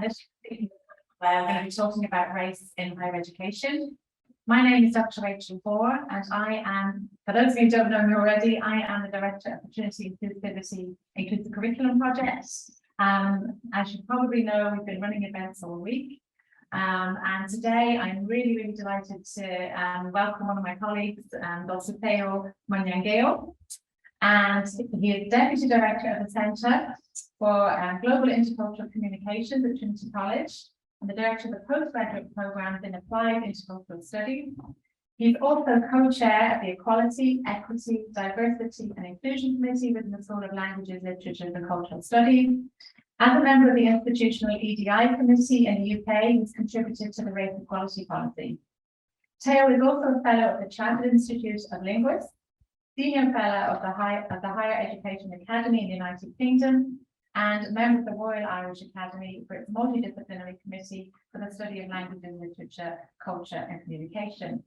this where we're going to be talking about race in higher education. My name is Dr. Rachel Hoare, and I am, for those of you who don't know me already, I am the Director of the Trinity Inclusive Curriculum Project. As you probably know, we've been running events all week. And today I'm really delighted to welcome one of my colleagues, Dr. MUNYANGEYO. And he is Deputy Director of the Centre for Global Intercultural Communications at Trinity College and the Director of the Postgraduate Programme in Applied Intercultural Studies. He's also co-chair of the Equality, Equity, Diversity and Inclusion Committee within the School of Languages, Literature and Cultural Studies. As a member of the Institutional EDI Committee in the UK, he's contributed to the Race Equality Policy. Théo is also a Fellow of the Chartered Institute of Linguists, Senior Fellow of the Higher Education Academy in the United Kingdom, and a member of the Royal Irish Academy for its multidisciplinary committee for the study of languages, literature, culture, and communication.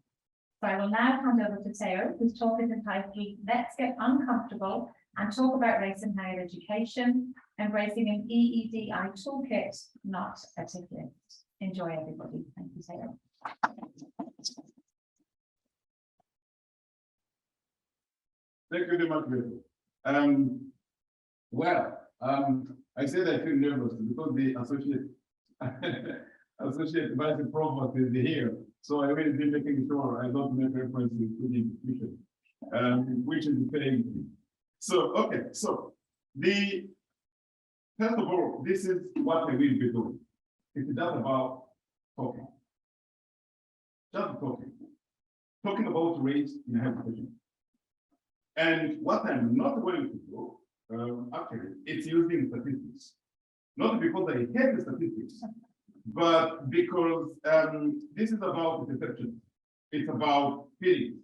So I will now hand over to Théo, whose talk is entitled Let's Get Uncomfortable and Talk About Race in Higher Education, Embracing an EEDI Toolkit, Not a Ticket. Enjoy, everybody. Thank you, Théo. Thank you very much, Rachel. I said I feel nervous because the associate vice provost is here, so I will be making sure I don't make references to the institution, which is paying. So, okay, so first of all, this is what I will be doing. It's just about talking. Just talking about race in higher education. And what I'm not going to do, actually, it's using statistics. Not because I hate the statistics, but because this is about perception. It's about feelings.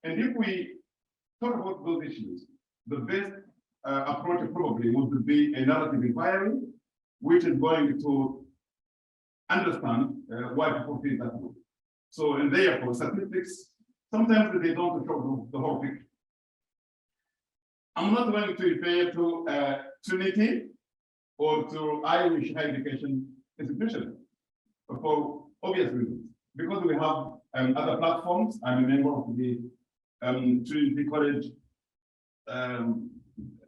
And if we talk about those issues, the best approach probably would be a narrative inquiry, which is going to understand why people feel that way. So, and therefore, statistics, sometimes they don't show the whole picture. I'm not going to refer to Trinity or to Irish higher education institution for obvious reasons. Because we have other platforms. I'm a member of the Trinity College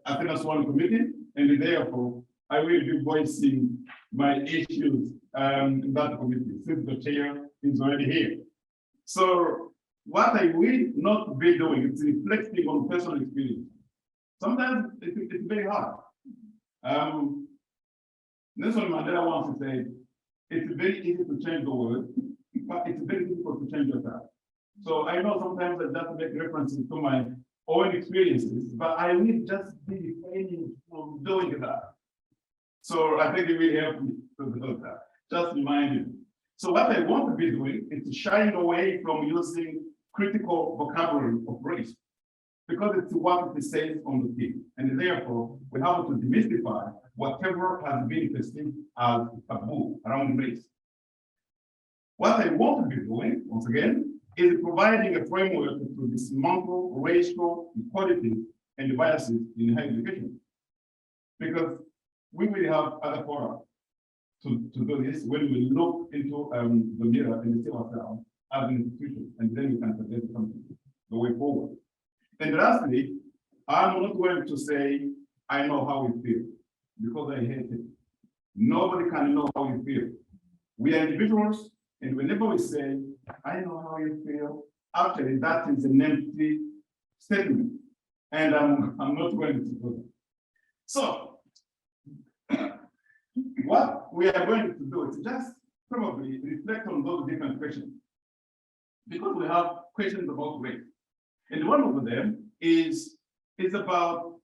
Athena Swan Committee, and therefore I will be voicing my issues in that committee since the chair is already here. So what I will not be doing is reflecting on personal experience. Sometimes it's very hard. Nelson Mandela once said, it's very easy to change the world, but it's very difficult to change yourself. So I know sometimes I just make references to my own experiences, but I will just be refraining from doing that. So I think it will help me to do that. Just remind you. So what I want to be doing is shying away from using critical vocabulary of race, because it's what it says on the tin. And therefore, we have to demystify whatever has been perceived as taboo around race. What I want to be doing, once again, is providing a framework to dismantle racial equality and biases in higher education. Because we will have other fora to do this when we look into the mirror and see ourselves as an institution, and then we can suggest something the way forward. And lastly, I'm not going to say I know how we feel, because I hate it. Nobody can know how you feel. We are individuals, and whenever we say, I know how you feel, actually that is an empty statement. And I'm not going to do that. So, what we are going to do is just probably reflect on those different questions. Because we have questions about race. And one of them is about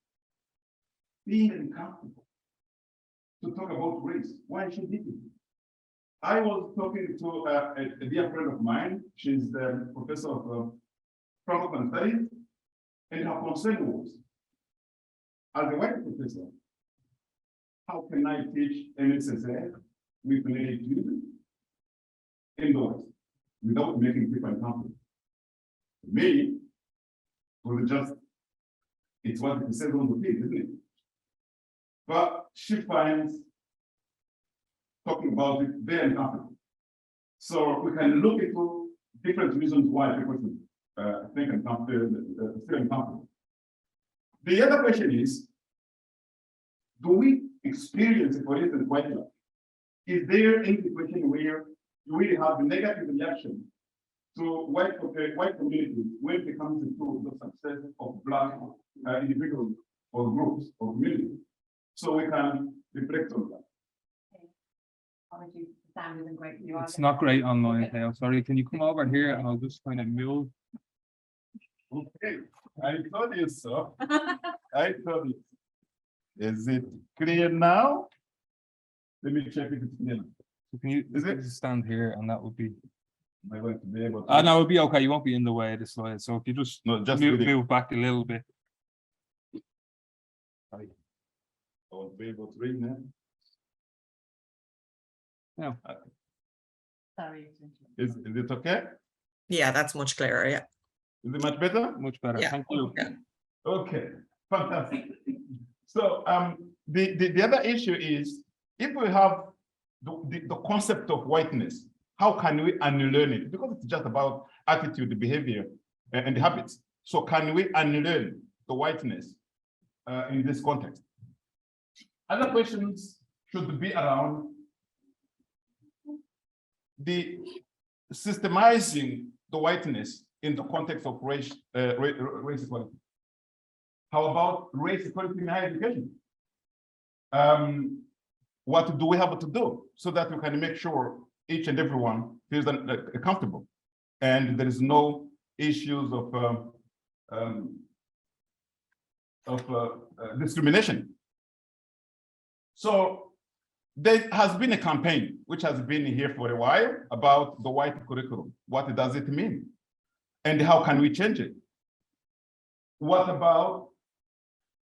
being uncomfortable to talk about race. Why should it be? I was talking to a dear friend of mine. She's the professor of Francophone studies, and her concern was, as a white professor, how can I teach MSSA with native students indoors without making people uncomfortable? Me, was just, it's what it says on the page, isn't it? But she finds talking about it, very uncomfortable. So we can look into different reasons why people should think uncomfortable, feel uncomfortable. The other question is, do we experience, for instance, whiteness? Is there any situation where you really have a negative reaction to white communities when it comes to the success of Black individuals or groups or communities? So we can reflect on that. Apologies, the sound isn't great for you. It's not great online, Theo. Sorry, can you come over here and I'll just kind of move? Okay, I told you so. I told you. Is it clear now? Let me check if it's clear. So can you Is it? just stand here and that would be, Am I going to be able to? no, it'll be okay. You won't be in the way of the slide. So if you just No, just move, really, move back a little bit. I won't be able to read now. Yeah. Sorry. Is it okay? Yeah, that's much clearer. Yeah. Is it much better? Much better. Yeah. Thank you. Yeah. Okay, fantastic. So the other issue is, if we have the concept of whiteness, how can we unlearn it? Because it's just about attitude, behavior, and habits. So can we unlearn the whiteness in this context? Other questions should be around the systemizing the whiteness in the context of race equality. How about race equality in higher education? What do we have to do so that we can make sure each and everyone feels comfortable and there is no issues of discrimination? So there has been a campaign which has been here for a while about the white curriculum. What does it mean? And how can we change it? What about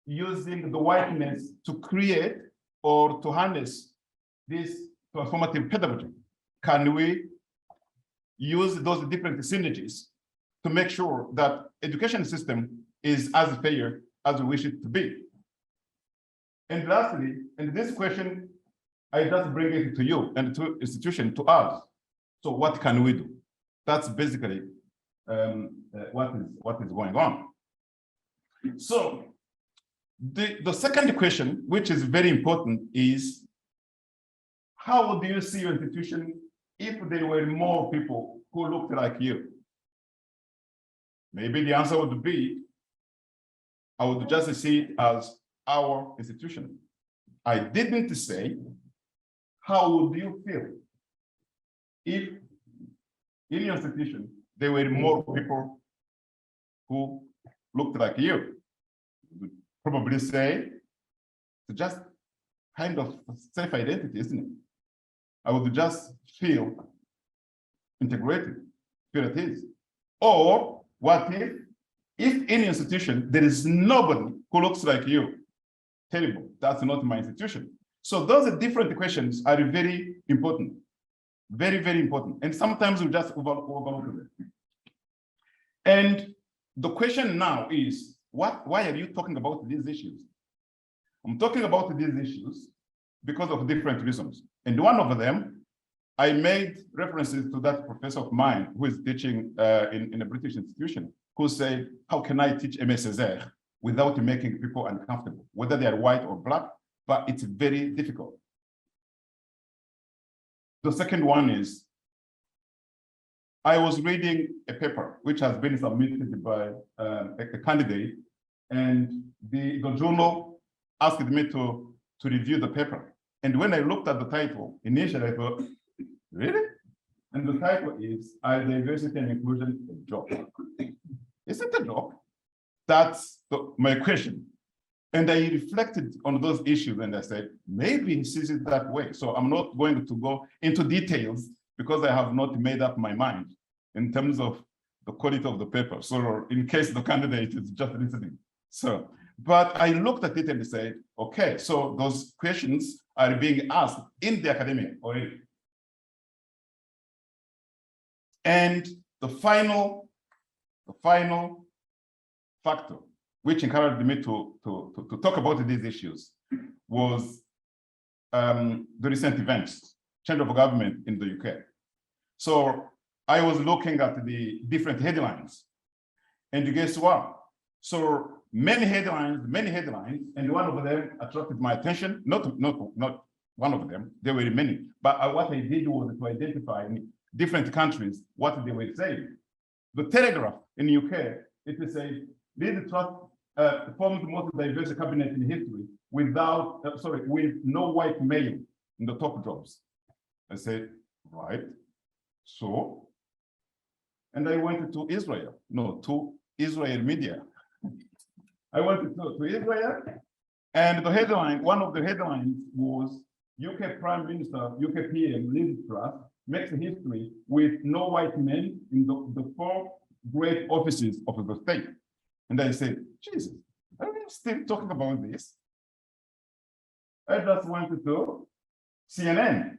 using the whiteness to create or to harness this transformative pedagogy? Can we use those different synergies to make sure that education system is as fair as we wish it to be? And lastly, and this question, I just bring it to you and to institution, to us. So what can we do? That's basically what is going on. So the second question, which is very important, is how do you see your institution if there were more people who looked like you? Maybe the answer would be, I would just see it as our institution. I didn't say, how would you feel if in your institution there were more people who looked like you? Would probably say it's just kind of self-identity, isn't it? I would just feel integrated, feel at ease. Or what if in your institution there is nobody who looks like you? Terrible, that's not my institution. So those are different questions are very important, very, very important. And sometimes we just overlook them. And the question now is, why are you talking about these issues? I'm talking about these issues because of different reasons. And one of them, I made references to that professor of mine who is teaching in a British institution, who said, how can I teach MSZ without making people uncomfortable, whether they are white or Black? But it's very difficult. The second one is, I was reading a paper which has been submitted by a candidate, and the journal asked me to review the paper. And when I looked at the title, initially I thought, really? And the title is, Are Diversity and Inclusion a Job? Is it a job? That's my question. And I reflected on those issues and I said, maybe he sees it that way. So I'm not going to go into details because I have not made up my mind in terms of the quality of the paper. So in case the candidate is just listening. So, but I looked at it and said, okay, so those questions are being asked in the academia already. And the final factor which encouraged me to talk about these issues was the recent events change of government in the UK. So I was looking at the different headlines, and guess what? So many headlines, and one of them attracted my attention. Not one of them, there were many. But what I did was to identify in different countries what they were saying. The Telegraph in the UK, it is a lead trust formed the most diverse cabinet in history with no white male in the top jobs. I said, right. So, and I went to Israel, to Israel media. I went to Israel, and the headline, one of the headlines was UK Prime Minister, UK PM, Liz Truss, makes history with no white men in the 4 great offices of the state. And I said, Jesus, are we still talking about this? I just went to CNN.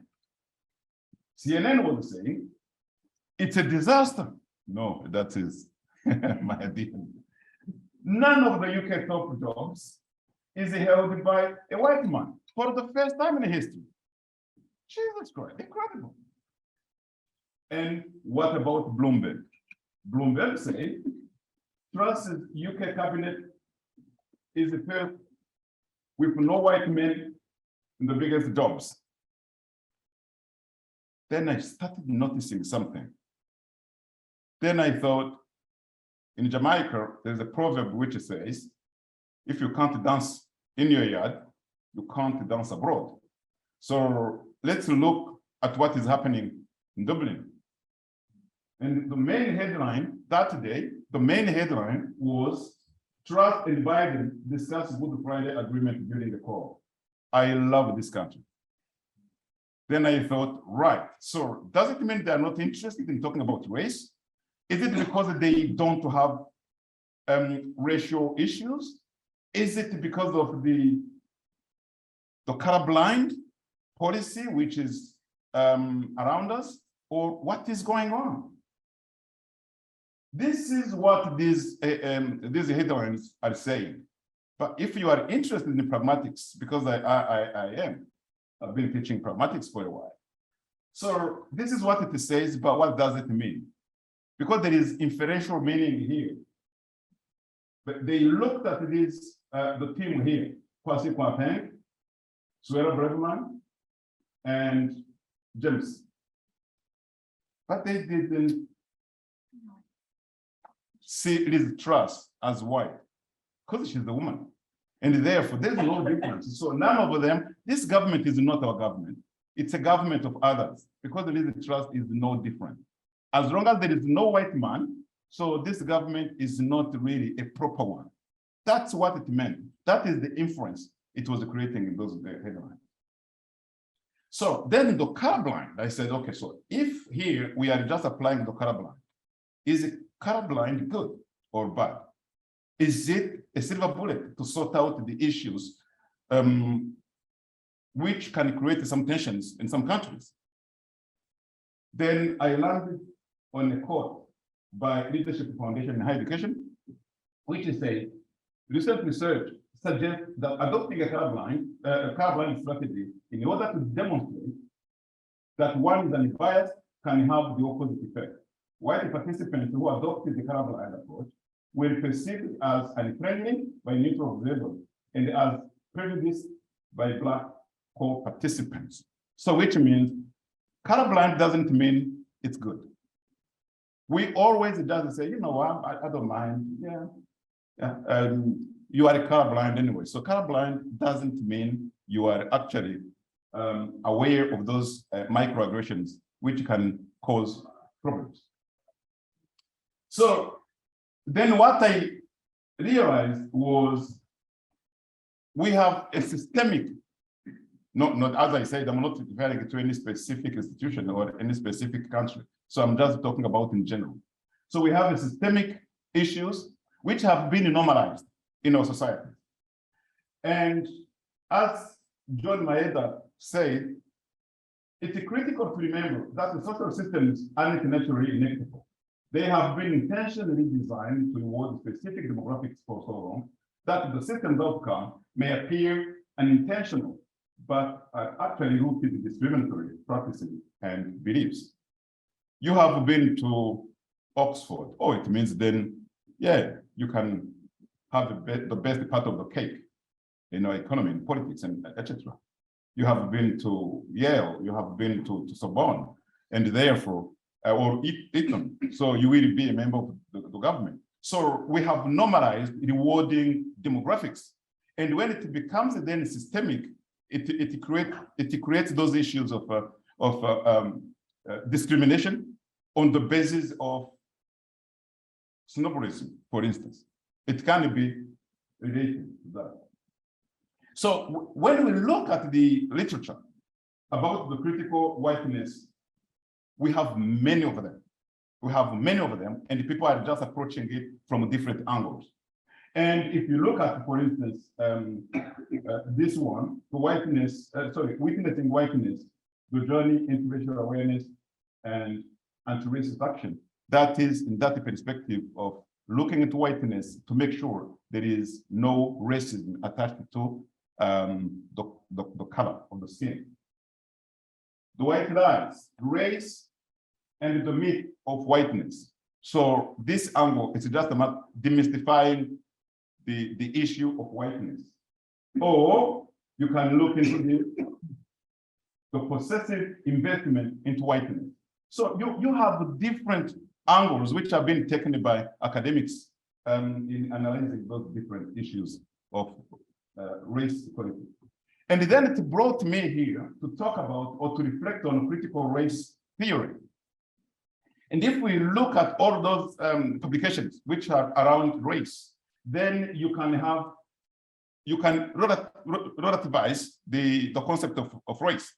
CNN was saying, it's a disaster. No, that is my idea. None of the UK top jobs is held by a white man for the first time in history. Jesus Christ, incredible. And what about Bloomberg? Bloomberg said, Truss's UK cabinet is the first with no white men in the biggest jobs. Then I started noticing something. Then I thought, in Jamaica, there's a proverb which says, if you can't dance in your yard, you can't dance abroad. So let's look at what is happening in Dublin. And the main headline that day, was Truss and Biden discuss Good Friday Agreement during the call. I love this country. Then I thought, right, so does it mean they're not interested in talking about race? Is it because they don't have racial issues? Is it because of the colorblind policy which is around us? Or what is going on? This is what these headlines are saying. But if you are interested in pragmatics, because I am, I've been teaching pragmatics for a while. So this is what it says, but what does it mean? Because there is inferential meaning here. But they looked at this, the team here, Kwasi Kwarteng, Suella Braverman, and James. But they didn't see Liz Truss as white, because she's a woman. And therefore, there's no difference. So none of them, this government is not our government. It's a government of others, because Liz Truss is no different. As long as there is no white man, so this government is not really a proper one. That's what it meant. That is the inference it was creating in those headlines. So then the colorblind, I said, okay, so if here we are just applying the colorblind, is it colorblind good or bad? Is it a silver bullet to sort out the issues which can create some tensions in some countries? Then I landed on a quote by Leadership Foundation in Higher Education, which is a recent research suggests that adopting a colorblind strategy in order to demonstrate that one is unbiased can have the opposite effect. While the participants who adopted the colorblind approach were perceived as unfriendly by neutral observers and as prejudiced by Black co-participants. So which means colorblind doesn't mean it's good. We always just say, you know what, I don't mind, you are colorblind anyway. So colorblind doesn't mean you are actually aware of those microaggressions which can cause problems. So then what I realized was we have a systemic, not as I said, I'm not referring to any specific institution or any specific country. So I'm just talking about in general. So we have a systemic issues which have been normalized in our society. And as John Maeda said, it's critical to remember that the social systems aren't naturally inequitable. They have been intentionally designed to reward specific demographics for so long that the system's outcome may appear unintentional, but are actually rooted in discriminatory practices and beliefs. You have been to Oxford. Oh, it means then, yeah, you can have the best part of the cake, economy and politics and etc. You have been to Yale, you have been to Sorbonne, and therefore, or Eton, so you will be a member of the government. So we have normalized rewarding demographics. And when it becomes then systemic, it creates those issues of discrimination on the basis of snobberism, for instance. It can be related to that. So when we look at the literature about the critical whiteness, we have many of them. We have many of them, and people are just approaching it from different angles. And if you look at, for instance, this one, the witnessing whiteness, the journey into racial awareness and anti-racist action, that is in that perspective of looking at whiteness to make sure there is no racism attached to the color of the skin. The white lies, race, and the myth of whiteness. So this angle is just about demystifying the issue of whiteness. Or you can look into the possessive investment into whiteness. So you have different angles which have been taken by academics in analyzing those different issues of race equality. And then it brought me here to talk about or to reflect on critical race theory. And if we look at all those publications which are around race, then you can relativize the concept of race.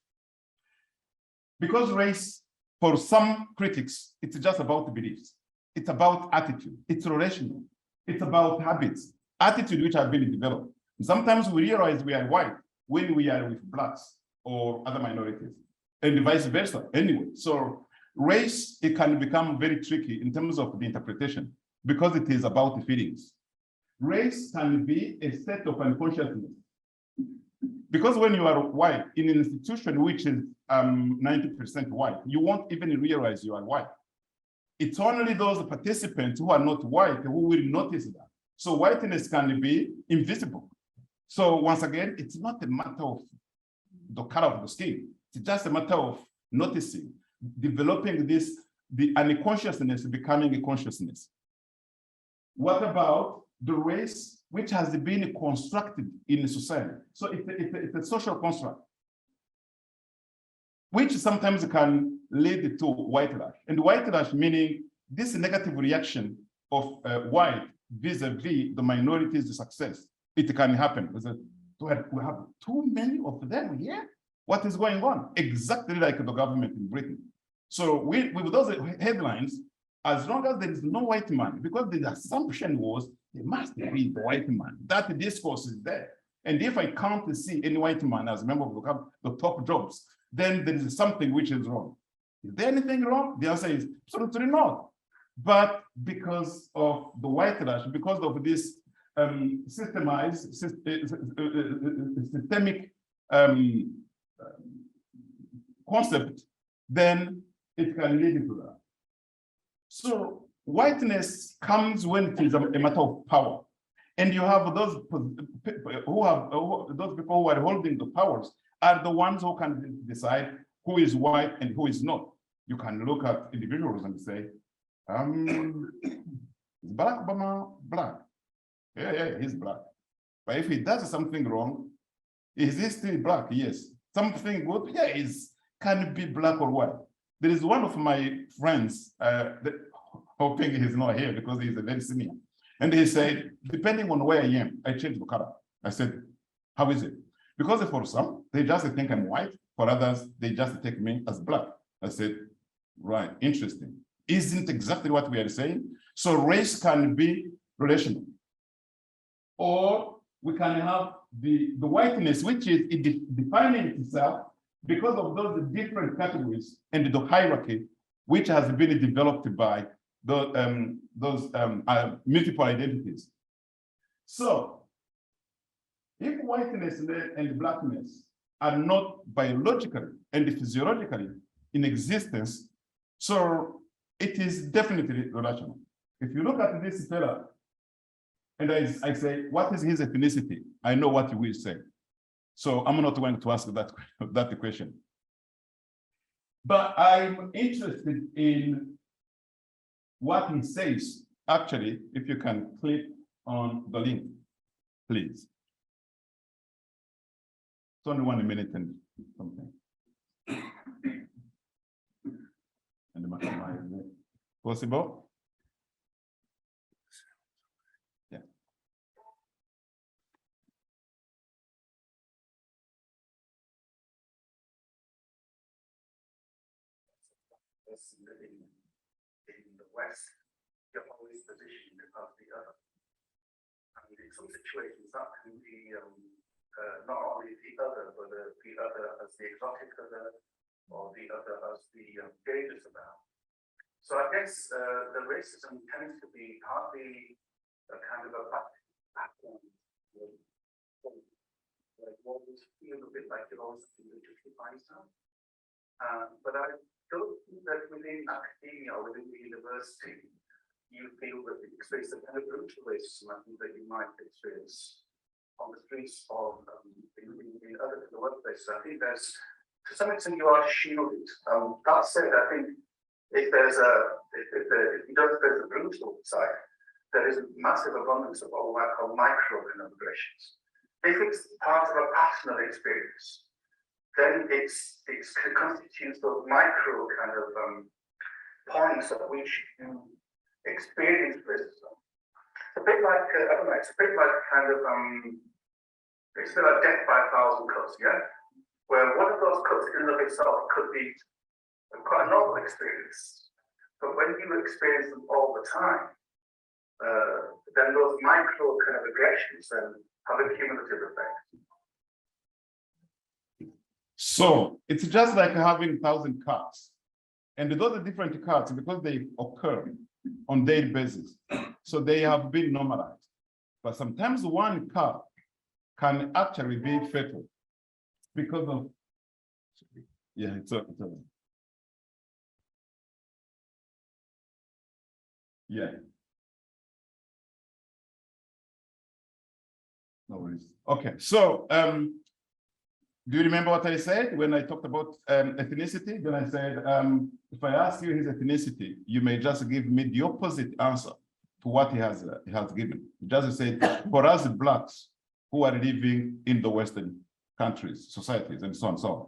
Because race, for some critics, it's just about beliefs. It's about attitude. It's relational. It's about habits, attitude which have been developed. Sometimes we realize we are white when we are with blacks or other minorities, and vice versa. Anyway, so race, it can become very tricky in terms of the interpretation because it is about the feelings. Race can be a set of unconsciousness. Because when you are white in an institution which is 90% white, you won't even realize you are white. It's only those participants who are not white who will notice that. So whiteness can be invisible. So once again, it's not a matter of the color of the skin. It's just a matter of noticing, developing this, the unconsciousness becoming a consciousness. What about the race which has been constructed in society? So it's a social construct, which sometimes can lead to whitelash. And whitelash meaning this negative reaction of white vis-a-vis the minorities' success. It can happen. We have too many of them here. What is going on? Exactly like the government in Britain. So with those headlines, as long as there is no white man, because the assumption was there must be the white man, that discourse is there. And if I can't see any white man as a member of the top jobs, then there is something which is wrong. Is there anything wrong? The answer is absolutely not. But because of the whitelash, because of this systemic concept, then it can lead to that. So whiteness comes when it is a matter of power. And you have those people who are holding the powers are the ones who can decide who is white and who is not. You can look at individuals and say, is Barack Obama black? Yeah, he's black. But if he does something wrong, is he still black? Yes. Something good? Yeah, it can be black or white. There is one of my friends, hoping he's not here because he's a very senior. And he said, depending on where I am, I change the color. I said, how is it? Because for some, they just think I'm white. For others, they just take me as black. I said, right, interesting. Isn't exactly what we are saying? So race can be relational. Or we can have the whiteness, which is defining itself because of those different categories and the hierarchy, which has been developed by those multiple identities. So if whiteness and blackness are not biologically and physiologically in existence. So it is definitely rational. If you look at this fella, and I say, what is his ethnicity? I know what you will say. So I'm not going to ask that question. But I'm interested in what he says. Actually, if you can click on the link, please. It's only 1 minute and something. And possible? Yeah. Living in the West, you're always positioned above the other. And in some situations, that can be not only the other, but the other as the exotic other, or the other as the dangerous about. So I guess the racism tends to be partly a kind of a background. Like you always feel a bit like you're always being justify yourself. But I don't think that within academia or within the university, you feel that the experience of kind of brutal racism, I think that you might experience on the streets of in other workplaces. I think there's, to some extent, you are shielded. That said, I think if there's if you don't, there's a brutal side, there is a massive abundance of what I call microaggressions. If it's part of a pattern of experience, then it constitutes those micro kind of points at which you experience racism. It's a bit like I don't know. It's a bit like kind of it's a bit like death by 1,000 cuts, yeah. Where one of those cuts in and of itself could be quite a novel experience, but when you experience them all the time, then those micro kind of aggressions then have a cumulative effect. So it's just like having 1,000 cuts. And those are different cuts because they occur on daily basis. So they have been normalized. But sometimes one cut can actually be fatal because of, yeah, it's a yeah. No worries. Okay, so do you remember what I said when I talked about ethnicity? Then I said, if I ask you his ethnicity, you may just give me the opposite answer to what he has given. He just said, for us Blacks who are living in the Western countries, societies, and so on and so on.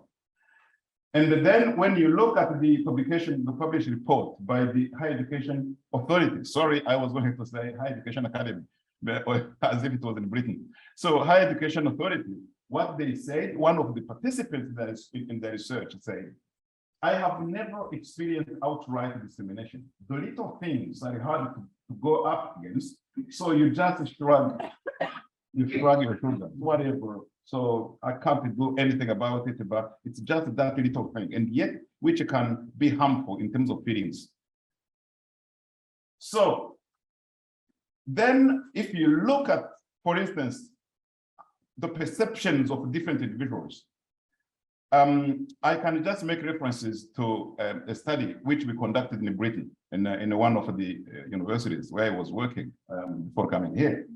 And then when you look at the publication, the published report by the Higher Education Authority, sorry, I was going to say Higher Education Academy, as if it was in Britain. So Higher Education Authority, what they said, one of the participants that is in the research said, I have never experienced outright discrimination. The little things are hard to go up against, so you just shrug, your shoulders, whatever. So I can't do anything about it, but it's just that little thing, and yet which can be harmful in terms of feelings. So then if you look at, for instance, the perceptions of different individuals, I can just make references to a study which we conducted in Britain in one of the universities where I was working before coming here.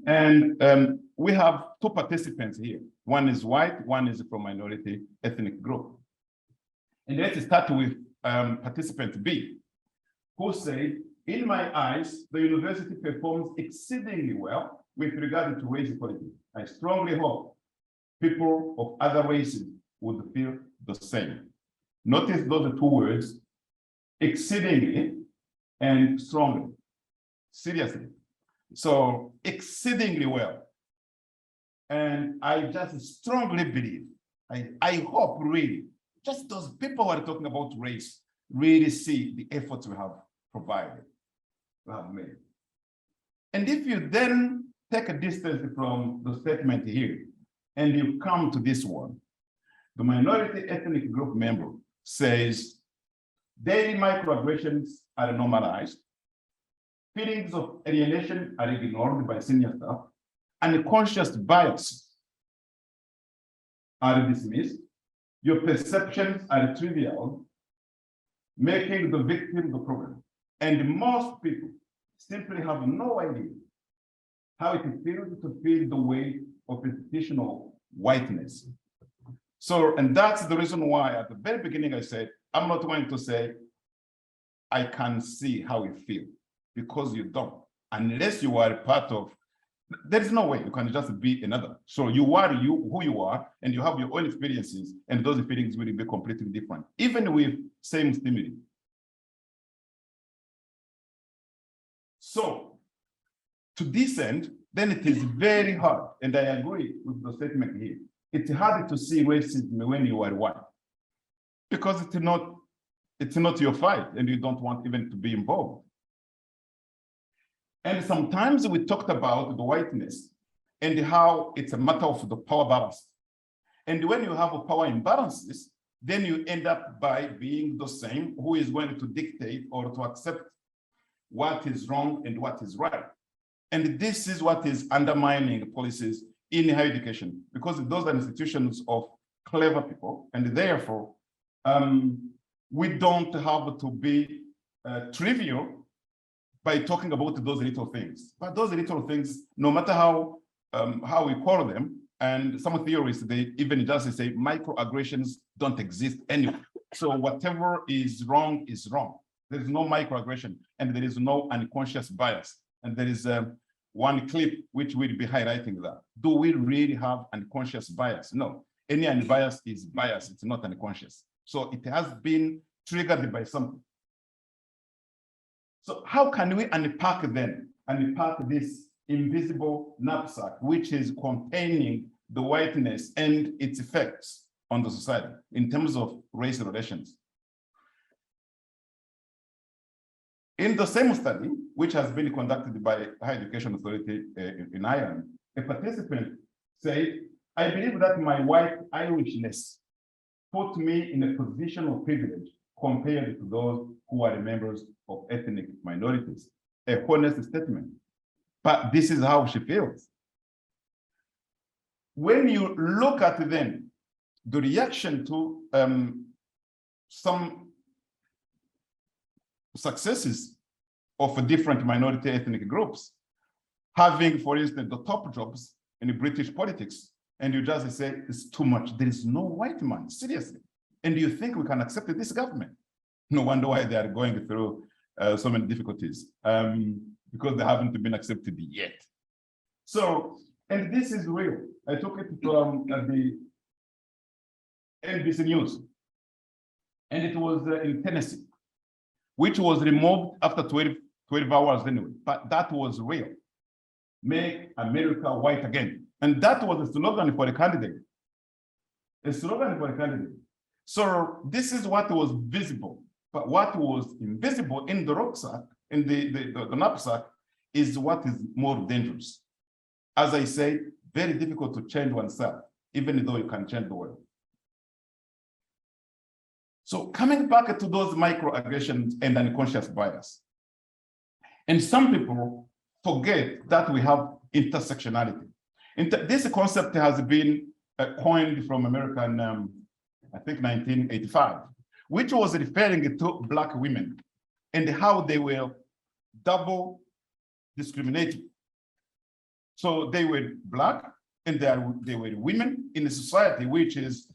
And we have two participants here. One is white, one is from minority ethnic group. And let's start with participant B, who said, in my eyes, the university performs exceedingly well with regard to race equality. I strongly hope people of other races would feel the same. Notice those two words, exceedingly and strongly, seriously. So exceedingly well. And I just strongly believe, I hope really, just those people who are talking about race really see the efforts we have provided, we have made. And if you then take a distance from the statement here, and you come to this one, the minority ethnic group member says, daily microaggressions are normalized, feelings of alienation are ignored by senior staff, and conscious bias are dismissed, your perceptions are trivial, making the victim the problem. And most people simply have no idea how it feels to feel the weight of institutional whiteness. So, and that's the reason why at the very beginning I said, I'm not going to say, I can see how you feel, because you don't. Unless you are a part of, there is no way you can just be another. So you are who you are, and you have your own experiences, and those feelings will be completely different, even with same stimuli. So to this end, then it is very hard, and I agree with the statement here. It's hard to see racism when you are white, because it's not your fight, and you don't want even to be involved. And sometimes we talked about the whiteness and how it's a matter of the power balance. And when you have a power imbalances, then you end up by being the same who is going to dictate or to accept what is wrong and what is right. And this is what is undermining policies in higher education, because those are institutions of clever people, and therefore we don't have to be trivial by talking about those little things. But those little things, no matter how we call them, and some theorists, they even just say microaggressions don't exist anyway. So whatever is wrong is wrong. There is no microaggression, and there is no unconscious bias. And there is one clip which will be highlighting that. Do we really have unconscious bias? No. Any unbiased is bias. It's not unconscious. So it has been triggered by something. So how can we unpack this invisible knapsack, which is containing the whiteness and its effects on the society in terms of race relations? In the same study, which has been conducted by Higher Education Authority in Ireland, a participant said, I believe that my white Irishness put me in a position of privilege compared to those who are members of ethnic minorities. A honest statement. But this is how she feels. When you look at them, the reaction to some successes of different minority ethnic groups, having, for instance, the top jobs in British politics, and you just say it's too much. There is no white man, seriously. And do you think we can accept this government? No wonder why they are going through so many difficulties, because they haven't been accepted yet. So, and this is real. I took it from the NBC News, and it was in Tennessee, which was removed after 12 hours anyway, but that was real. Make America white again. And that was a slogan for the candidate. A slogan for the candidate. So this is what was visible. But what was invisible in the rucksack, in the knapsack, is what is more dangerous. As I say, very difficult to change oneself, even though you can change the world. So coming back to those microaggressions and unconscious bias. And some people forget that we have intersectionality. This concept has been coined from America in, I think, 1985. Which was referring to Black women and how they were double discriminated. So they were Black and they were women in a society which is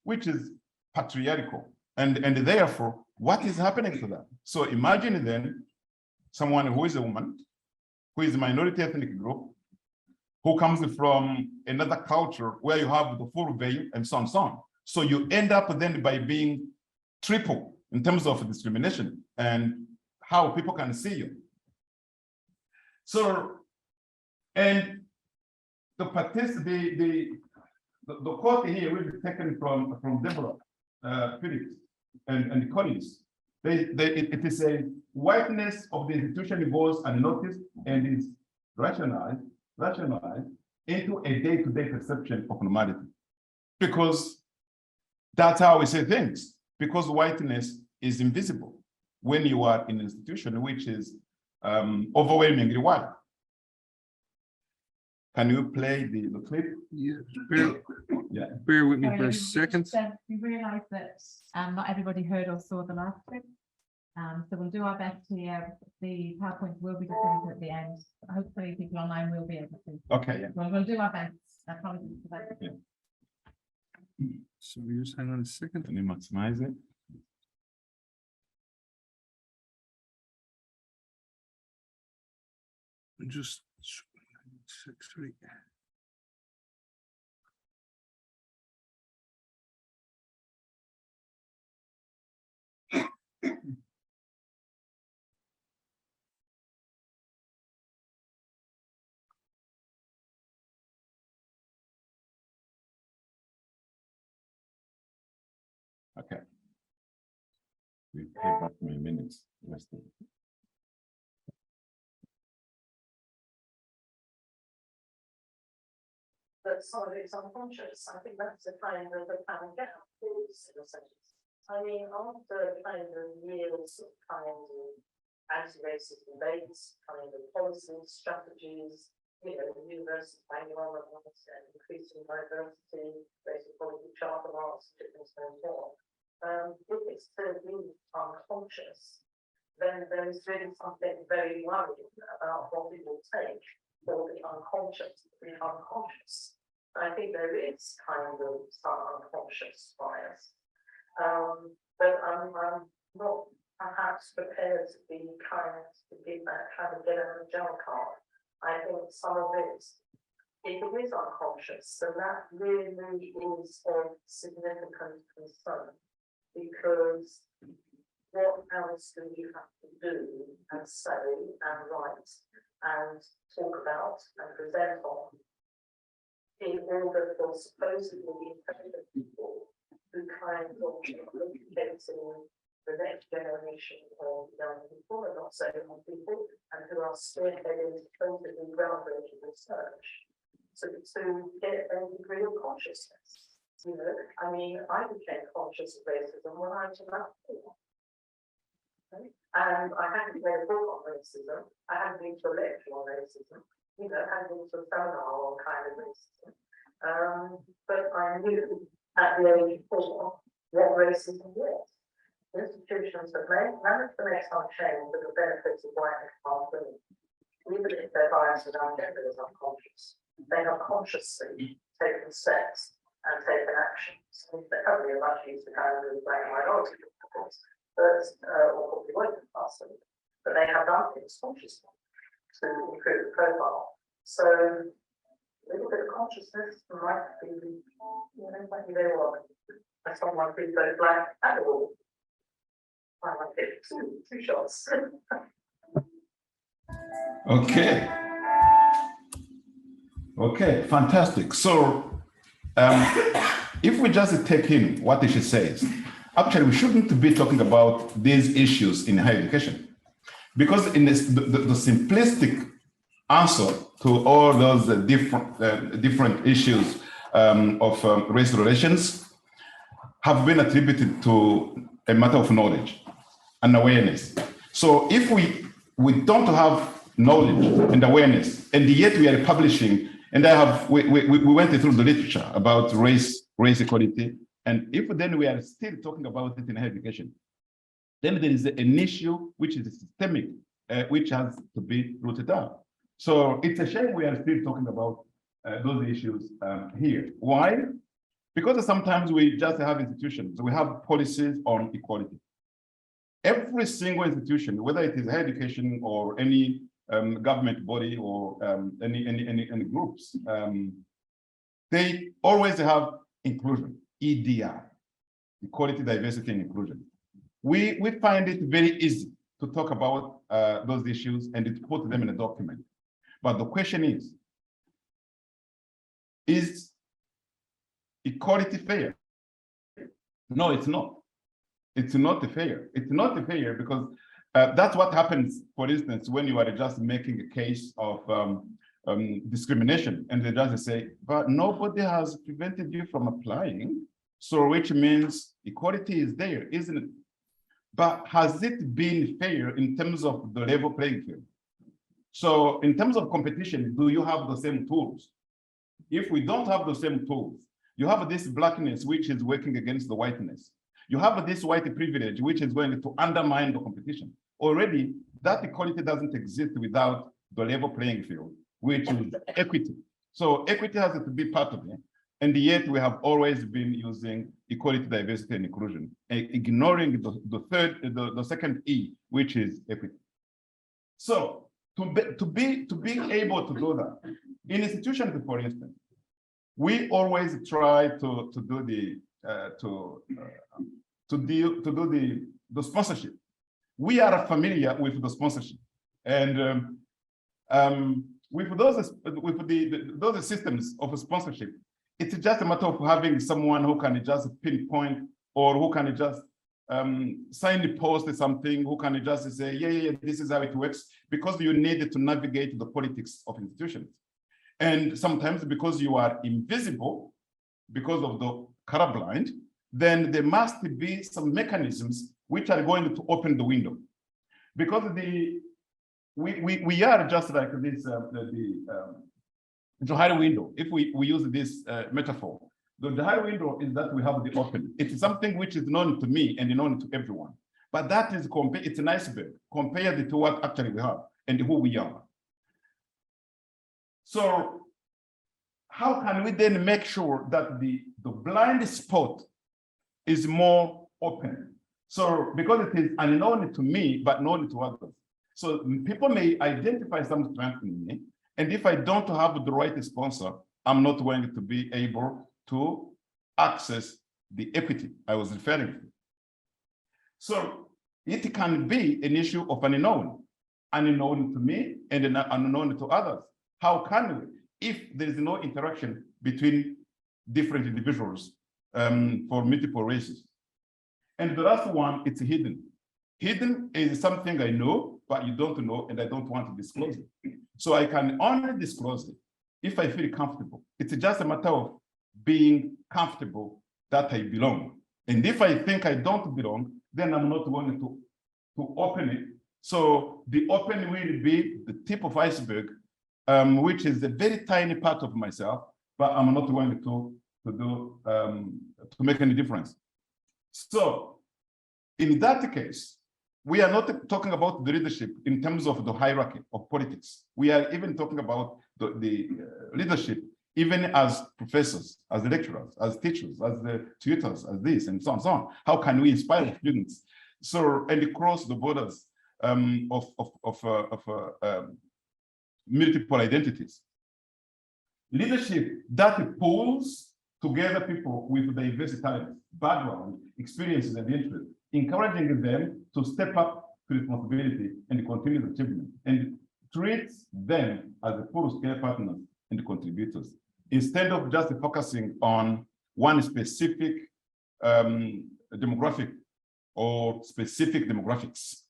which is patriarchal. And therefore, what is happening to them? So imagine then someone who is a woman, who is a minority ethnic group, who comes from another culture where you have the full veil and so on and so on. So you end up then by being triple in terms of discrimination and how people can see you. So, and the quote here will be taken from Deborah Phillips and colleagues. It is a whiteness of the institution goes unnoticed and is rationalized into a day-to-day perception of normality. Because that's how we say things, because whiteness is invisible when you are in an institution which is overwhelmingly white. Can you play the clip? Yeah, Yeah. bear with me Sorry, for a we second. just, we realised that not everybody heard or saw the last bit. So we'll do our best here. The PowerPoint will be distributed at the end. Hopefully people online will be able to. Okay, yeah. We'll do our best. Apologies for that. So we just hang on a second. Can you maximize it? Just 6-3. Okay. We pay back my minutes. Yesterday. But some of it's unconscious. I think that's the kind of the kind of gap is in a sense. I mean, after kind of years of kind of anti-racist debates, kind of policies, strategies, you know, the university banging on about increasing diversity, basic quality charter marks, different and so on. If it's still being unconscious, then there is really something very worrying about what it will take for the unconscious to be unconscious. I think there is kind of some unconscious bias, but I'm not perhaps prepared to be kind of to give that kind of get out of jail card. I think some of it, if it is unconscious, then that really is of significant concern, because what else do you have to do and say and write and talk about and present on in order for supposedly intelligent people who kind of educating the next generation of young people and not so young people, and who are spearheading totally groundbreaking research to get a degree of consciousness. You know, I mean, I became conscious of racism when I was about 4. And I hadn't read a book on racism. I hadn't been to a lecture on racism. You know, I hadn't been to a seminar on kind of racism. But I knew at the age of 4 what racism was. Institutions have managed to make some change for the benefits of white women, even if their bias around gender is unconscious. They have consciously taken steps and taken actions. And they haven't been much used to kind of black minority people. But or probably won't pass them, but they have done things consciously to improve the profile. So a little bit of consciousness might be, you know, might be very well. I saw one who's both black and a woman. I might get two shots. Okay. Okay, fantastic. So if we just take in what she says, actually, we shouldn't be talking about these issues in higher education, because in this, the simplistic answer to all those different issues of race relations have been attributed to a matter of knowledge and awareness. So if we don't have knowledge and awareness, and yet we are publishing, and we went through the literature about race equality. And if then we are still talking about it in higher education, then there is an issue which is systemic, which has to be rooted out. So it's a shame we are still talking about those issues here. Why? Because sometimes we just have institutions, we have policies on equality. Every single institution, whether it is higher education or any government body or any groups, they always have inclusion. EDI, equality, diversity, and inclusion. We find it very easy to talk about those issues and to put them in a document. But the question is equality fair? No, it's not. It's not fair. It's not fair because that's what happens, for instance, when you are just making a case of discrimination, and they just say, but nobody has prevented you from applying. So which means equality is there, isn't it? But has it been fair in terms of the level playing field? So in terms of competition, do you have the same tools? If we don't have the same tools, you have this blackness, which is working against the whiteness. You have this white privilege, which is going to undermine the competition. Already, that equality doesn't exist without the level playing field, which is equity. So equity has to be part of it. And yet we have always been using equality, diversity, and inclusion, ignoring the second E, which is equity. So to be able to do that, in institutions, for instance, we always try to do the sponsorship. We are familiar with the sponsorship, and with those systems of sponsorship, it's just a matter of having someone who can just pinpoint, or who can just sign the post or something, who can just say, yeah, this is how it works, because you need to navigate the politics of institutions. And sometimes because you are invisible, because of the colorblind, then there must be some mechanisms which are going to open the window. Because we are just like this, the high window. If we use this metaphor, the high window is that we have the open. It's something which is known to me and known to everyone. But that is it's an iceberg compared to what actually we have and who we are. So how can we then make sure that the blind spot is more open? So because it is unknown to me, but known to others. So people may identify some strength in me. And if I don't have the right sponsor, I'm not going to be able to access the equity I was referring to. So it can be an issue of unknown to me and an unknown to others. How can we, if there is no interaction between different individuals for multiple races? And the last one, it's hidden. Hidden is something I know, but you don't know, and I don't want to disclose it. So I can only disclose it if I feel comfortable. It's just a matter of being comfortable that I belong. And if I think I don't belong, then I'm not going to open it. So the open will be the tip of iceberg, which is a very tiny part of myself, but I'm not going to make any difference. So in that case, we are not talking about the leadership in terms of the hierarchy of politics. We are even talking about the leadership, even as professors, as lecturers, as teachers, as the tutors, as this, and so on, so on. How can we inspire students? So, and cross the borders of multiple identities. Leadership that pulls together people with diverse talents, background, experiences, and interests, encouraging them to step up to responsibility and continue the achievement, and treats them as a full-scale partners and contributors, instead of just focusing on one specific demographic or specific demographics,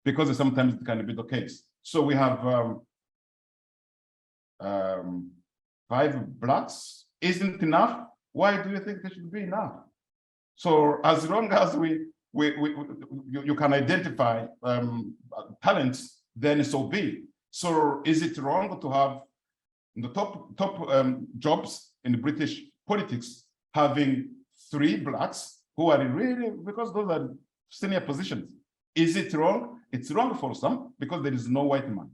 because sometimes it can be the case. So we have 5 blacks. Isn't enough? Why do you think there should be enough? So as long as you can identify talents, then so be. So is it wrong to have the top jobs in the British politics having 3 blacks who are really, because those are senior positions? Is it wrong? It's wrong for some because there is no white man.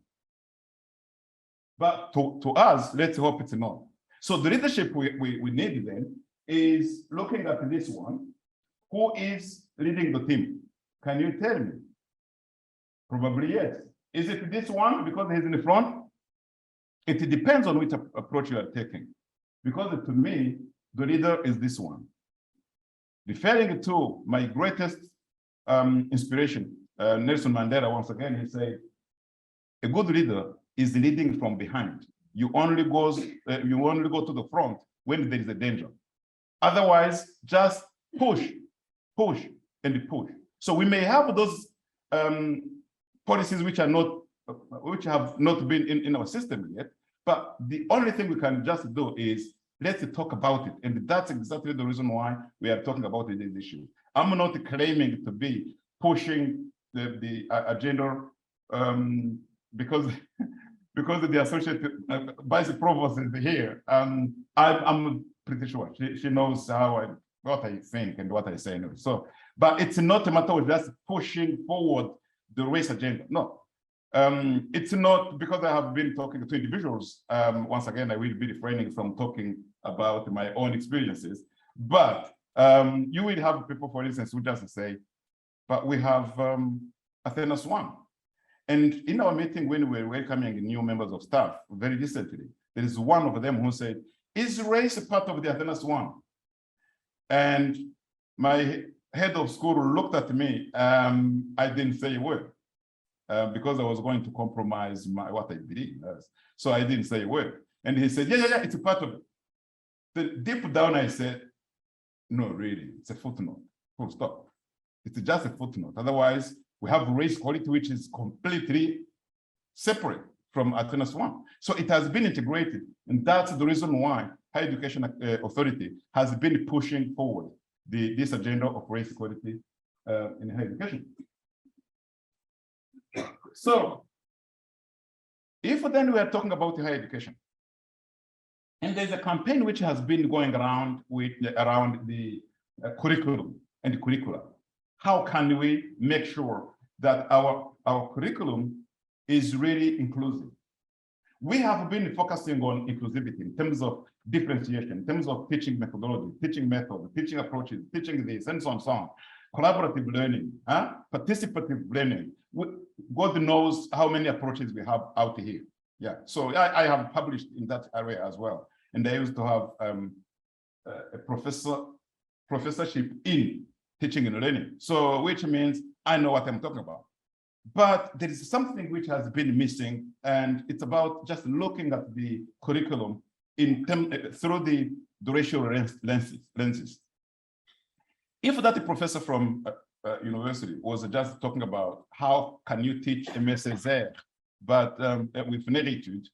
But to us, let's hope it's not. So the leadership we need then is looking at this one. Who is leading the team? Can you tell me? Probably yes. Is it this one because he's in the front? It depends on which approach you are taking. Because to me, the leader is this one. Referring to my greatest inspiration, Nelson Mandela, once again, he said, a good leader is leading from behind. You only go to the front when there is a danger. Otherwise, just push, and push. So we may have those policies which have not been in our system yet, but the only thing we can just do is let's talk about it. And that's exactly the reason why we are talking about this issue. I'm not claiming to be pushing the agenda because because the associate vice provost is here. I'm pretty sure she knows what I think and what I say. Anyway. So, but it's not a matter of just pushing forward the race agenda. No, it's not, because I have been talking to individuals. Once again, I will be refraining from talking about my own experiences. But you will have people, for instance, who just say, but we have Athena's one. And in our meeting, when we were welcoming new members of staff very recently, there is one of them who said, is race a part of the Athena's one? And my head of school looked at me. I didn't say a word because I was going to compromise what I believe. So I didn't say a word. And he said, yeah, it's a part of it. Then deep down, I said, no, really, it's a footnote, full stop. It's just a footnote. Otherwise, we have race quality, which is completely separate from Athena's one. So it has been integrated. And that's the reason why Higher Education Authority has been pushing forward this agenda of race equality in higher education. So if then we are talking about higher education, and there's a campaign which has been going around around the curriculum and the curricula. How can we make sure that our curriculum is really inclusive? We have been focusing on inclusivity in terms of differentiation, in terms of teaching methodology, teaching method, teaching approaches, teaching this, and so on, so on. Collaborative learning, participative learning. God knows how many approaches we have out here. Yeah, so I have published in that area as well. And I used to have a professorship in teaching and learning. So which means I know what I'm talking about. But there is something which has been missing, and it's about just looking at the curriculum through the racial lenses. If that professor from university was just talking about how can you teach a message there, but with negritude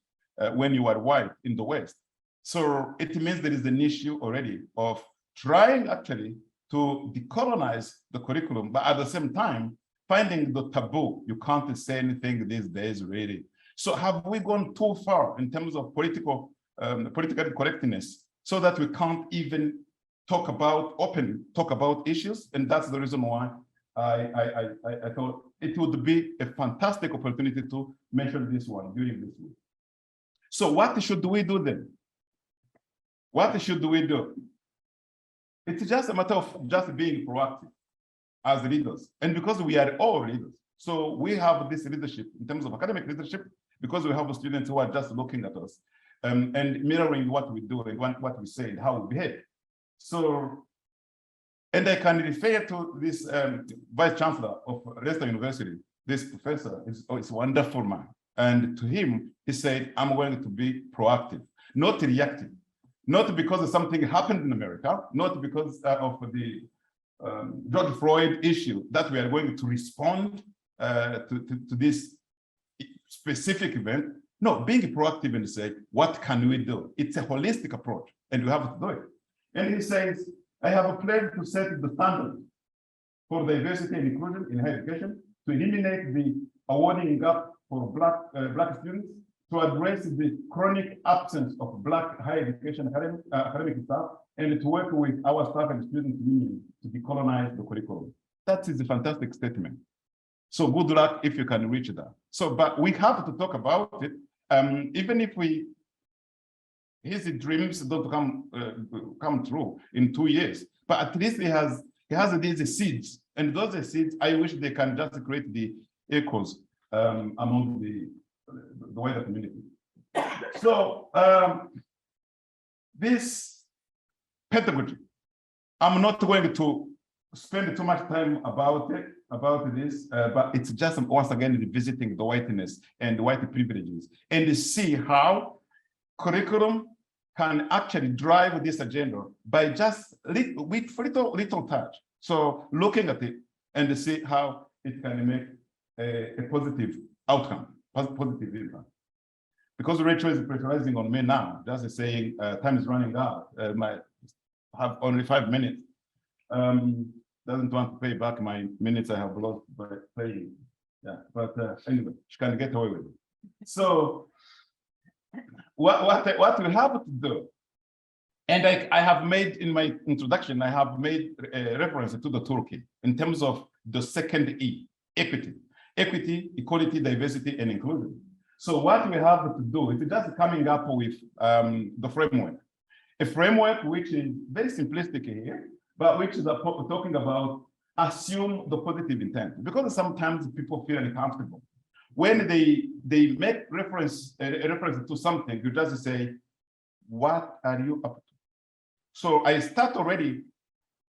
when you are white in the West. So it means there is an issue already of trying actually to decolonize the curriculum, but at the same time, finding the taboo. You can't say anything these days, really. So have we gone too far in terms of political correctness so that we can't even talk about issues? And that's the reason why I thought it would be a fantastic opportunity to mention this one during this week. So what should we do then? What should we do? It's just a matter of just being proactive as leaders. And because we are all leaders, so we have this leadership in terms of academic leadership, because we have students who are just looking at us and mirroring what we do and what we say and how we behave. So, and I can refer to this Vice Chancellor of Leicester University, this professor is a wonderful man. And to him, he said, I'm going to be proactive, not reactive. Not because something happened in America, not because of the George Floyd issue that we are going to respond to this specific event. No, being proactive and say, what can we do? It's a holistic approach and we have to do it. And he says, I have a plan to set the standard for diversity and inclusion in higher education, to eliminate the awarding gap for Black students, to address the chronic absence of Black higher education academic staff, and to work with our staff and student union to decolonize the curriculum. That is a fantastic statement. So good luck if you can reach that. So, but we have to talk about it, even if his dreams don't come true in 2 years, but at least he has these seeds, and those seeds, I wish they can just create the echoes among the wider community. So this pedagogy, I'm not going to spend too much time about this, but it's just once again revisiting the whiteness and white privileges and see how curriculum can actually drive this agenda by just with little touch. So looking at it and see how it can make a positive outcome, positive impact. Because Rachel is pressurizing on me now, just saying time is running out. I have only 5 minutes. Doesn't want to pay back my minutes I have lost by playing. Yeah, but anyway, she can get away with it. So what we have to do, and I have made in my introduction, I have made a reference to the Turkey in terms of the second E, equity. Equity, equality, diversity, and inclusion. So what we have to do is just coming up with the framework. A framework which is very simplistic here, but which is talking about assume the positive intent, because sometimes people feel uncomfortable. When they make reference to something, you just say, what are you up to? So I start already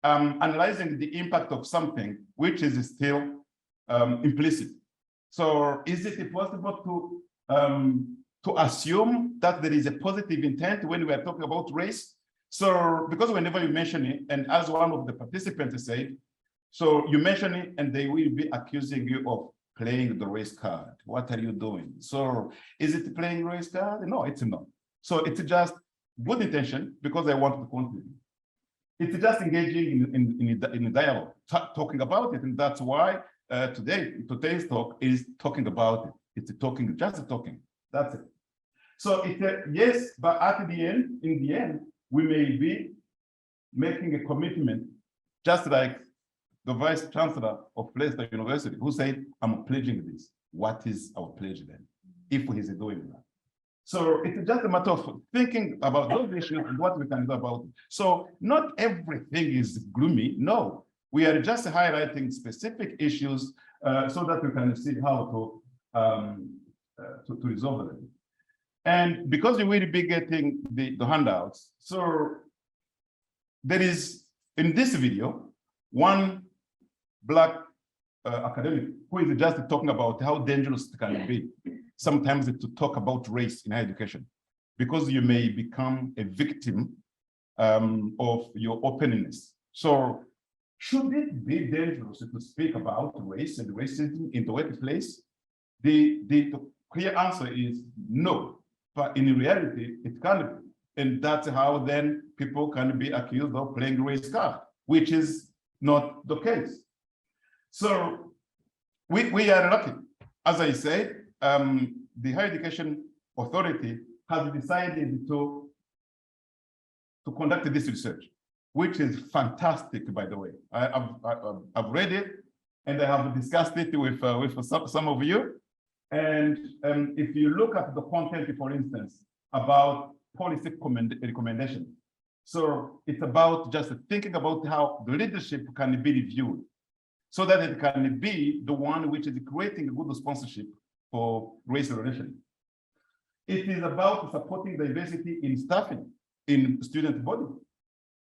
analyzing the impact of something which is still implicit. So is it possible to assume that there is a positive intent when we are talking about race? So because whenever you mention it, and as one of the participants said, so you mention it and they will be accusing you of playing the race card. What are you doing? So is it playing race card? No, it's not. So it's just good intention because I want to contribute. It's just engaging in a dialogue, talking about it. And that's why today's talk is talking about it. It's talking, just talking. That's it. So it's yes, but at the end, in the end, we may be making a commitment, just like the vice chancellor of Leicester University, who said, I'm pledging this. What is our pledge then, if he's doing that? So it's just a matter of thinking about those issues and what we can do about it. So not everything is gloomy. No, we are just highlighting specific issues so that we can see how to resolve them. And because we will be getting the handouts, so there is in this video one Black academic who is just talking about how dangerous it can be sometimes to talk about race in higher education, because you may become a victim of your openness. So should it be dangerous to speak about race and racism in the workplace? The clear answer is no, but in reality, it can be. And that's how then people can be accused of playing race card, which is not the case. So we are lucky. As I said, the Higher Education Authority has decided to conduct this research, which is fantastic, by the way. I've read it and I have discussed it with some of you. And if you look at the content, for instance, about policy recommendation, so it's about just thinking about how the leadership can be reviewed so that it can be the one which is creating a good sponsorship for race relations. It is about supporting diversity in staffing, in student body,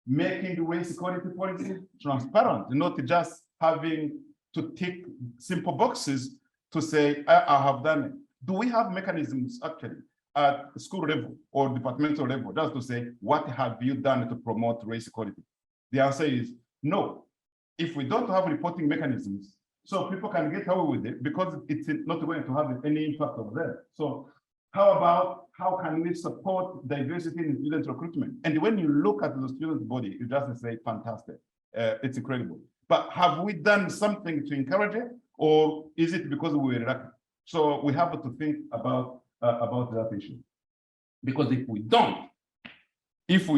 making race equality policy transparent, not just having to tick simple boxes to say, I have done it. Do we have mechanisms actually at school level or departmental level just to say, what have you done to promote race equality? The answer is no. If we don't have reporting mechanisms, so people can get away with it because it's not going to have any impact over there. So how can we support diversity in student recruitment? And when you look at the student body, you just say, fantastic, it's incredible. But have we done something to encourage it? Or is it because we were lucky? So we have to think about that issue. Because if we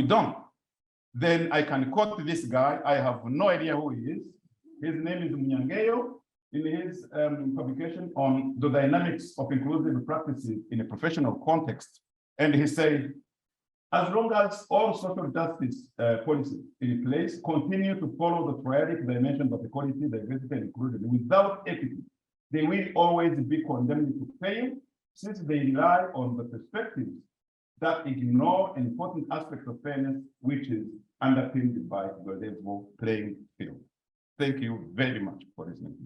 don't, then I can quote this guy. I have no idea who he is. His name is MUNYANGEYO in his publication on the dynamics of inclusive practices in a professional context. And he said, as long as all social justice policies in place continue to follow the triadic dimensions of equality, diversity, and inclusion without equity, they will always be condemned to fail, since they rely on the perspectives that ignore an important aspect of fairness, which is underpinned by the level playing field. Thank you very much for listening.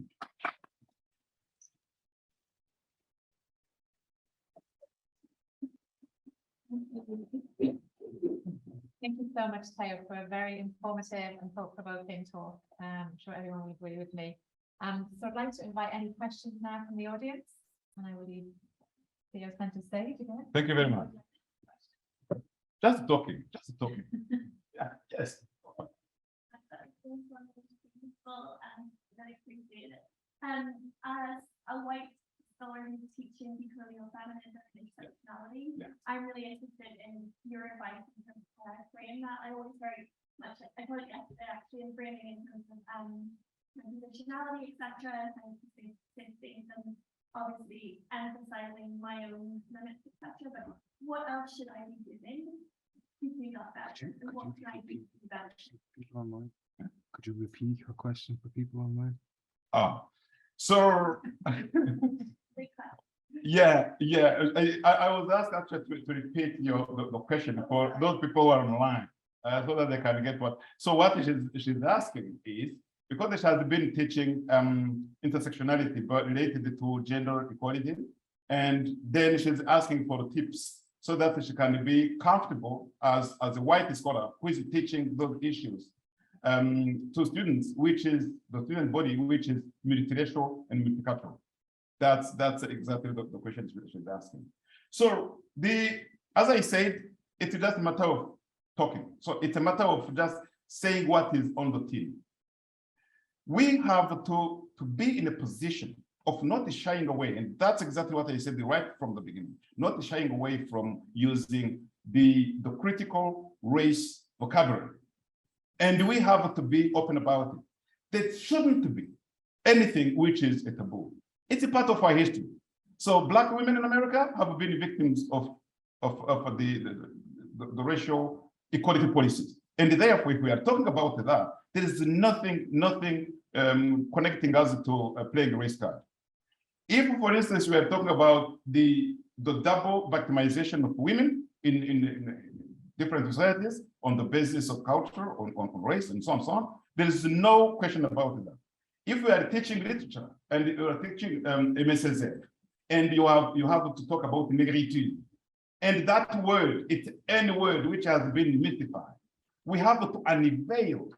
Thank you so much, Theo, for a very informative and thought-provoking talk. I'm sure everyone will agree with me. So I'd like to invite any questions now from the audience, and I will leave Theo center stage again. Thank you very much. Just talking. Yeah, yes. Very appreciate it. As a white scholar teaching decolonial feminism and intersectionality, Yeah. I that I was very much, I totally get it actually in framing in terms of positionality, etc. and same things, and obviously emphasizing my own limits, etc. But what else should I be doing to do that better? And what can I do to better? People online. Could you repeat your question for people online? So yeah, I was asked actually to repeat the question for those people who are online, so that they can get what. So what she's asking is, because she has been teaching intersectionality but related to gender equality, and then she's asking for tips so that she can be comfortable as a white scholar who is teaching those issues to students, which is the student body, which is multiracial and multicultural. That's exactly the question she's asking. So as I said, it's just a matter of talking. So it's a matter of just saying what is on the team. We have to be in a position of not shying away, and that's exactly what I said right from the beginning, not shying away from using the critical race vocabulary. And we have to be open about it. There shouldn't be anything which is a taboo. It's a part of our history. So Black women in America have been victims of the racial equality policies. And therefore, if we are talking about that, there is nothing connecting us to playing a race card. If, for instance, we are talking about the double victimization of women in different societies on the basis of culture, on race, and so on, there is no question about that. If we are teaching literature and you are teaching MSZ, and you have to talk about negritude, and that word, it's any word which has been mystified, we have to unveil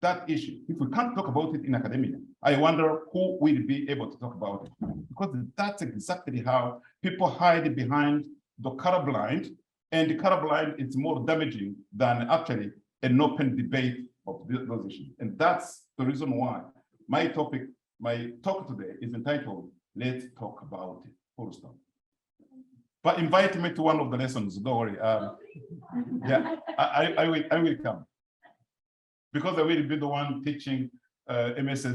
that issue. If we can't talk about it in academia, I wonder who will be able to talk about it, because that's exactly how people hide behind the colorblind, and the colorblind is more damaging than actually an open debate of those issues. And that's the reason why my talk today is entitled, Let's Talk About It, full stop. But invite me to one of the lessons, don't worry. Yeah, I will come. Because I will be the one teaching MSZ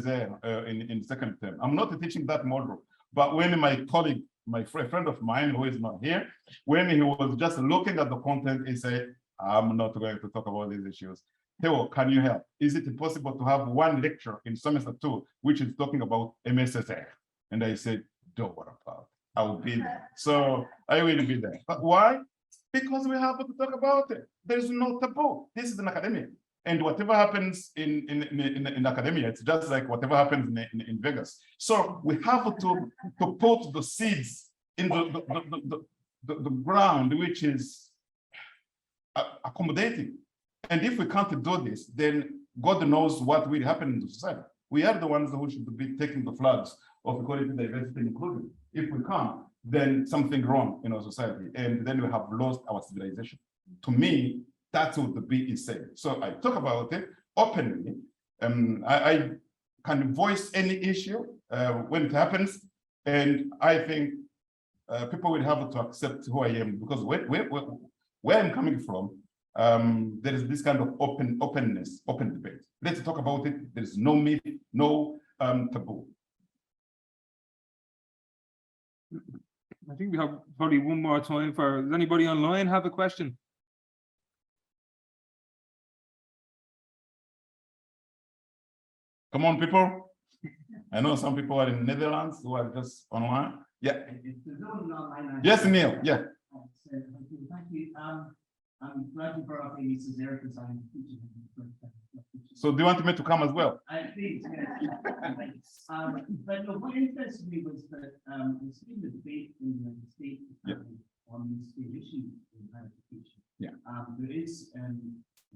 in second term. I'm not teaching that module, but when my colleague, my friend of mine who is not here, when he was just looking at the content, he said, I'm not going to talk about these issues. Theo, can you help? Is it possible to have one lecture in semester 2, which is talking about MSZ? And I said, don't worry about it. I will be there. So I will be there. But why? Because we have to talk about it. There's no taboo. This is an academia. And whatever happens in academia, it's just like whatever happens in Vegas. So we have to put the seeds in the ground, which is accommodating. And if we can't do this, then God knows what will happen in the society. We are the ones who should be taking the flags of equality, diversity, and inclusion. If we can't, then something wrong in our society, and then we have lost our civilization. To me, that's what the B is saying. So I talk about it openly. I can voice any issue when it happens, and I think people will have to accept who I am, because where I'm coming from, there is this kind of openness, open debate. Let's talk about it. There is no myth, no taboo. I think we have probably one more time for, does anybody online have a question? Come on, people. I know some people are in the Netherlands who are just online. Yeah. Yes, Neil. Yeah. Thank you. I'm glad you brought up Amy's there because I'm teaching. So do you want me to come as well? I think. But what interested me was that I've seen the debate in the state on these two issues in higher education. Yeah. There is a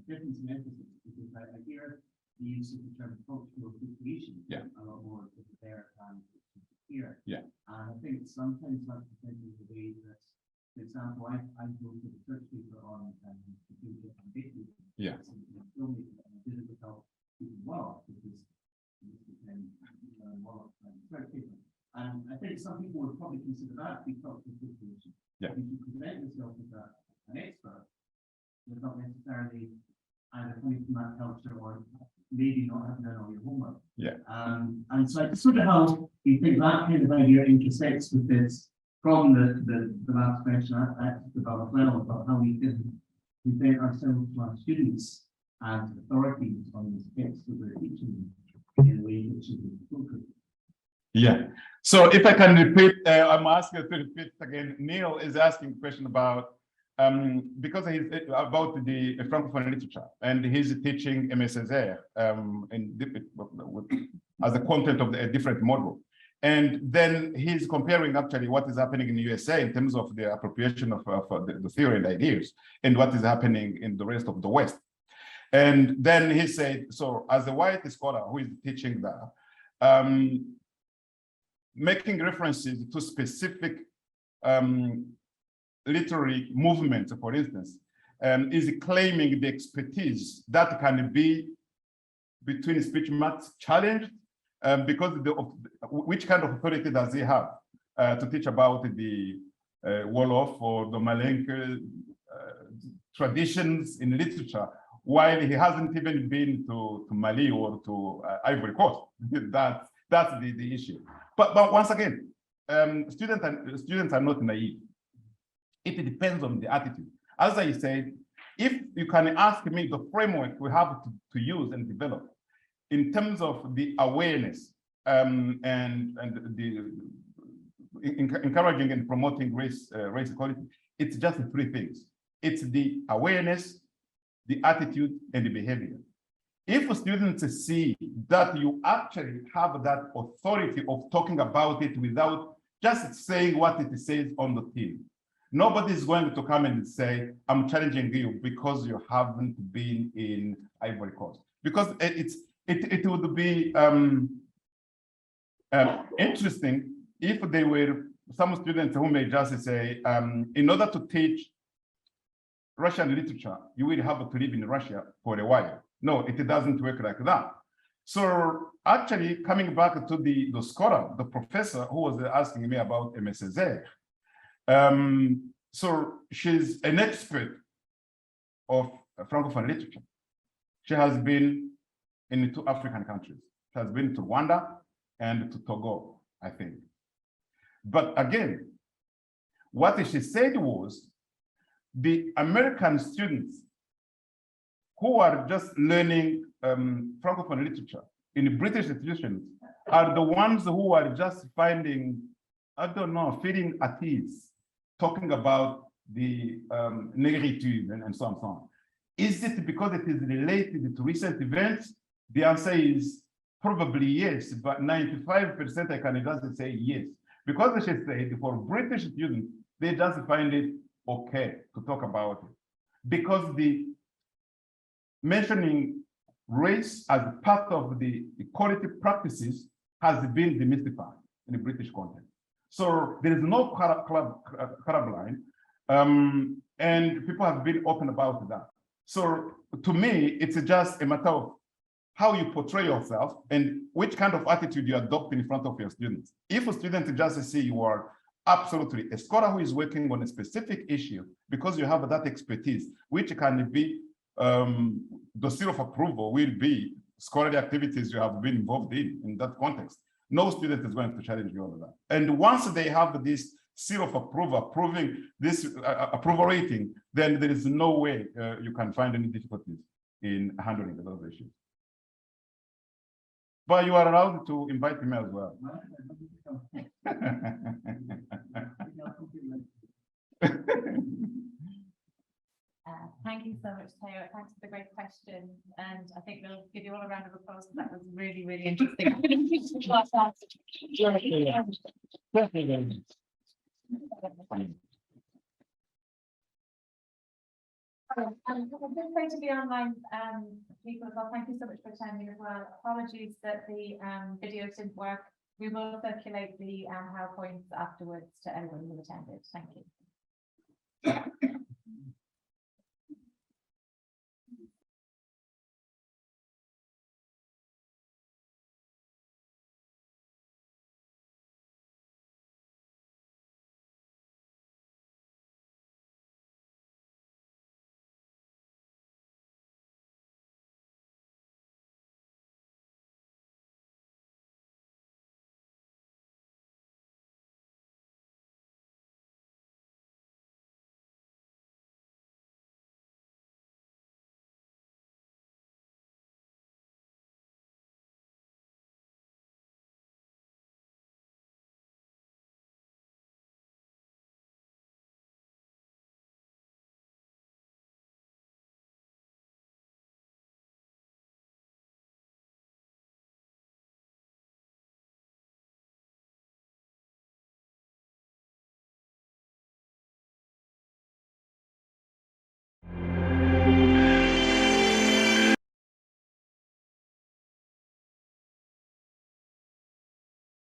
difference in emphasis, because I hear the use of the term cultural appropriation a lot more there than here. Yeah. And I think sometimes that's potentially the way that, for example, I go to the church paper on ambiguity. Yeah. Filmmaking, and I did it without even well, because it became church paper. And I think some people would probably consider that to be cultural appropriation. Yeah. If you present yourself as an expert, but not necessarily either coming from that culture or maybe not having done all your homework. Yeah. And so I just wonder how you think that kind of idea intersects with this problem that the last question I asked about as well, about how we can present ourselves to our students as authorities on these texts that we're teaching them in a way that should be appropriate. Yeah. So if I can repeat, I'm asking to repeat again. Neil is asking a question about because he's about the Francophone literature, and he's teaching MSZ as a content of a different model. And then he's comparing actually what is happening in the USA in terms of the appropriation of the theory and ideas and what is happening in the rest of the West. And then he said, so as a white scholar who is teaching that, making references to specific literary movements, for instance, is claiming the expertise that can be between speech marks challenged because which kind of authority does he have to teach about the Wolof or the Malenke traditions in literature, while he hasn't even been to Mali or to Ivory Coast? That's the issue. But once again, students are not naive. It depends on the attitude. As I said, if you can ask me the framework we have to use and develop in terms of the awareness and the encouraging and promoting race equality, it's just three things. It's the awareness, the attitude, and the behavior. If students see that you actually have that authority of talking about it without just saying what it says on the tin, nobody is going to come and say, I'm challenging you because you haven't been in Ivory Coast. Because it would be interesting if there were some students who may just say, in order to teach Russian literature, you will have to live in Russia for a while. No, it doesn't work like that. So actually, coming back to the scholar, the professor who was asking me about MSZ, so she's an expert of Francophone literature. She has been in 2 African countries. She has been to Rwanda and to Togo, I think. But again, what she said was the American students who are just learning Francophone literature in British institutions are the ones who are just finding, I don't know, feeling at ease, talking about the negritude and so on and so on. Is it because it is related to recent events? The answer is probably yes, but 95% I can just say yes. Because she said for British students, they just find it okay to talk about it. Because the mentioning race as part of the equality practices has been demystified in the British context. So there is no color line, and people have been open about that. So to me, it's just a matter of how you portray yourself and which kind of attitude you adopt in front of your students. If a student just see you are absolutely a scholar who is working on a specific issue because you have that expertise, which can be the seal of approval will be scholarly activities you have been involved in that context. No student is going to challenge you on that. And once they have this seal of approval, approving this approval rating, then there is no way you can find any difficulties in handling those issues. But you are allowed to invite him as well. Thank you so much, Theo. Thanks for the great question. And I think we'll give you all a round of applause. That was really, really interesting. And just say to the online people as well, thank you so much for attending as well. Apologies that the videos didn't work. We will circulate the PowerPoints afterwards to everyone who attended. Thank you.